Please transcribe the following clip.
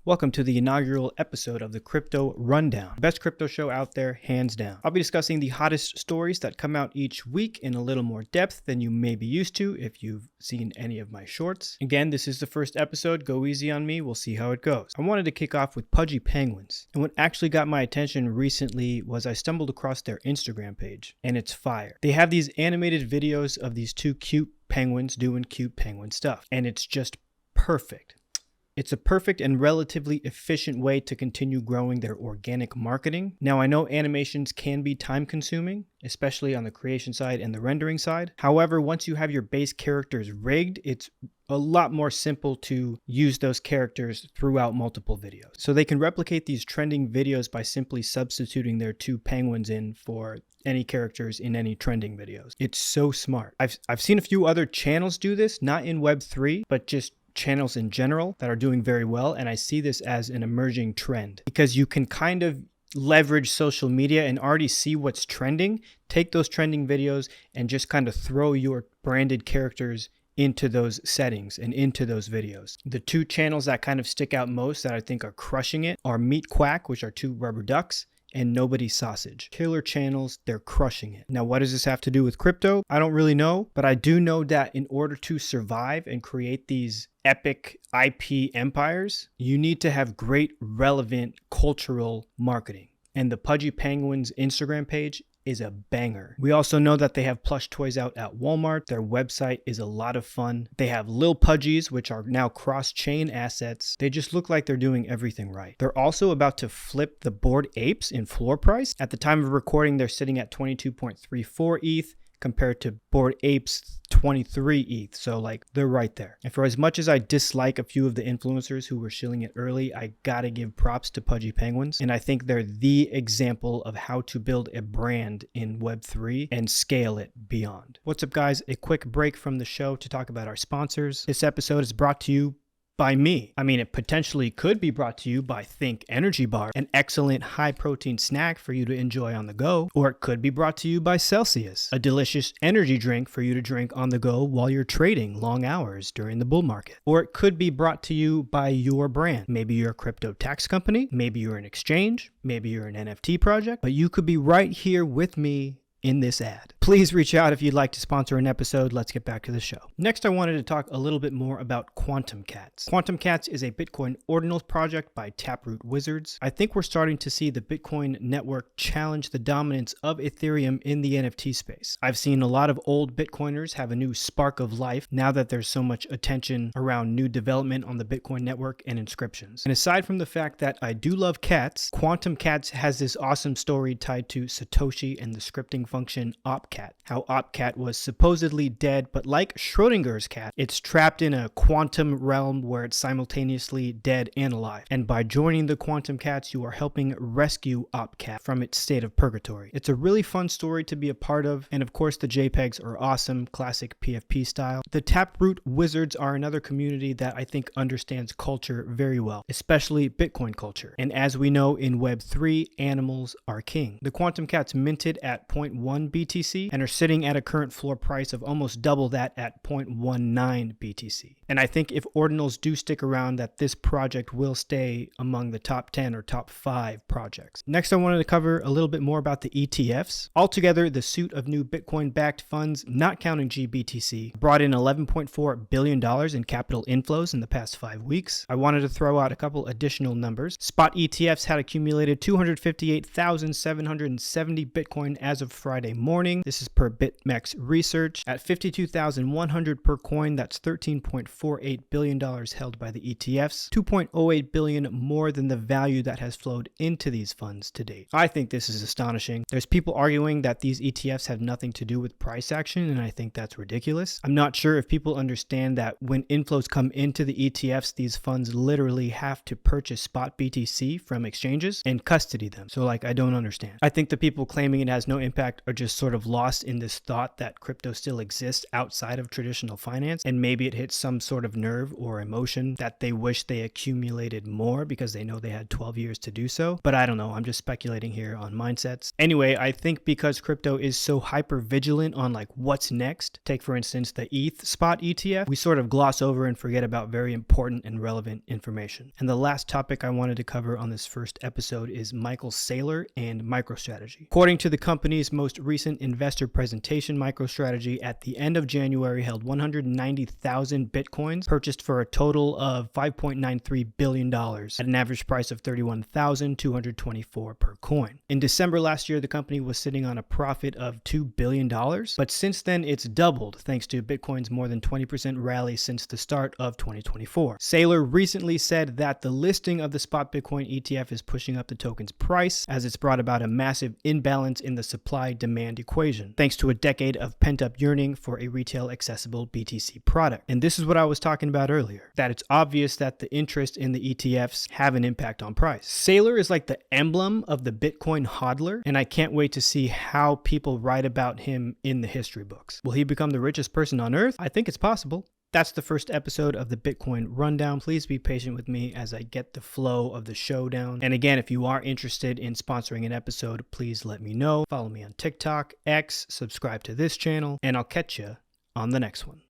Welcome to the inaugural episode of the Crypto Rundown, best crypto show out there, hands down. I'll be discussing the hottest stories that come out each week in a little more depth than you may be used to if you've seen any of my shorts. Again, this is the first episode. Go easy on me. We'll see how it goes. I wanted to kick off with Pudgy Penguins. And what actually got my attention recently was I stumbled across their Instagram page, and it's fire. They have these animated videos of these two cute penguins doing cute penguin stuff, and it's just perfect. It's a perfect and relatively efficient way to continue growing their organic marketing. Now, I know animations can be time consuming, especially on the creation side and the rendering side. However, once you have your base characters rigged, it's a lot more simple to use those characters throughout multiple videos. So they can replicate these trending videos by simply substituting their two penguins in for any characters in any trending videos. It's so smart. I've seen a few other channels do this, not in Web3, but just channels in general that are doing very well, and I see this as an emerging trend because you can kind of leverage social media and already see what's trending, take those trending videos and just kind of throw your branded characters into those settings and into those videos. The two channels that kind of stick out most that I think are crushing it are Meat Quack, which are two rubber ducks, and Nobody Sausage. Killer channels, they're crushing it. Now, what does this have to do with crypto? I don't really know, but I do know that in order to survive and create these epic IP empires, you need to have great, relevant cultural marketing. And the Pudgy Penguins Instagram page is a banger. We also know that they have plush toys out at Walmart. Their website is a lot of fun. They have Lil Pudgies, which are now cross-chain assets. They just look like they're doing everything right. They're also about to flip the Bored Apes in floor price. At the time of recording, they're sitting at 22.34 ETH compared to Bored Apes 23 ETH. So like they're right there. And for as much as I dislike a few of the influencers who were shilling it early, I gotta give props to Pudgy Penguins. And I think they're the example of how to build a brand in Web3 and scale it beyond. What's up, guys? A quick break from the show to talk about our sponsors. This episode is brought to you by me. I mean, it potentially could be brought to you by Think Energy Bar, an excellent high protein snack for you to enjoy on the go. Or it could be brought to you by Celsius, a delicious energy drink for you to drink on the go while you're trading long hours during the bull market. Or it could be brought to you by your brand. Maybe you're a crypto tax company, maybe you're an exchange, maybe you're an NFT project, but you could be right here with me in this ad. Please reach out if you'd like to sponsor an episode. Let's get back to the show. Next, I wanted to talk a little bit more about Quantum Cats. Quantum Cats is a Bitcoin ordinals project by Taproot Wizards. I think we're starting to see the Bitcoin network challenge the dominance of Ethereum in the NFT space. I've seen a lot of old Bitcoiners have a new spark of life now that there's so much attention around new development on the Bitcoin network and inscriptions. And aside from the fact that I do love cats, Quantum Cats has this awesome story tied to Satoshi and the scripting function OpCat. How OpCat was supposedly dead, but like Schrodinger's cat, it's trapped in a quantum realm where it's simultaneously dead and alive. And by joining the Quantum Cats, you are helping rescue OpCat from its state of purgatory. It's a really fun story to be a part of, and of course the JPEGs are awesome, classic PFP style. The Taproot Wizards are another community that I think understands culture very well, especially Bitcoin culture. And as we know in Web3, animals are king. The Quantum Cats minted at 0.1 BTC and are sitting at a current floor price of almost double that at 0.19 BTC. And I think if ordinals do stick around, that this project will stay among the top 10 or top 5 projects. Next, I wanted to cover a little bit more about the ETFs. Altogether, the suite of new Bitcoin-backed funds, not counting GBTC, brought in $11.4 billion in capital inflows in the past 5 weeks. I wanted to throw out a couple additional numbers. Spot ETFs had accumulated 258,770 Bitcoin as of Friday morning. This is per BitMEX research. At 52,100 per coin, that's $13.48 billion held by the ETFs, 2.08 billion more than the value that has flowed into these funds to date. I think this is astonishing. There's people arguing that these ETFs have nothing to do with price action, and I think that's ridiculous. I'm not sure if people understand that when inflows come into the ETFs, these funds literally have to purchase spot BTC from exchanges and custody them. So I don't understand. I think the people claiming it has no impact that are just sort of lost in this thought that crypto still exists outside of traditional finance, and maybe it hits some sort of nerve or emotion that they wish they accumulated more because they know they had 12 years to do so. But I don't know, I'm just speculating here on mindsets. Anyway, I think because crypto is so hyper vigilant on like what's next, take for instance the ETH spot ETF, we sort of gloss over and forget about very important and relevant information. And the last topic I wanted to cover on this first episode is Michael Saylor and Microstrategy. According to the company's most recent investor presentation, Microstrategy at the end of January held 190,000 Bitcoins, purchased for a total of $5.93 billion at an average price of $31,224 per coin. In December last year, the company was sitting on a profit of $2 billion, but since then it's doubled thanks to Bitcoin's more than 20% rally since the start of 2024. Saylor recently said that the listing of the spot Bitcoin ETF is pushing up the token's price as it's brought about a massive imbalance in the supply-demand equation, thanks to a decade of pent-up yearning for a retail accessible BTC product. And this is what I was talking about earlier, that it's obvious that the interest in the ETFs have an impact on price. Saylor is like the emblem of the Bitcoin hodler, and I can't wait to see how people write about him in the history books. Will he become the richest person on earth? I think it's possible. That's the first episode of the Bitcoin Rundown. Please be patient with me as I get the flow of the show down. And again, if you are interested in sponsoring an episode, please let me know. Follow me on TikTok, X, subscribe to this channel, and I'll catch you on the next one.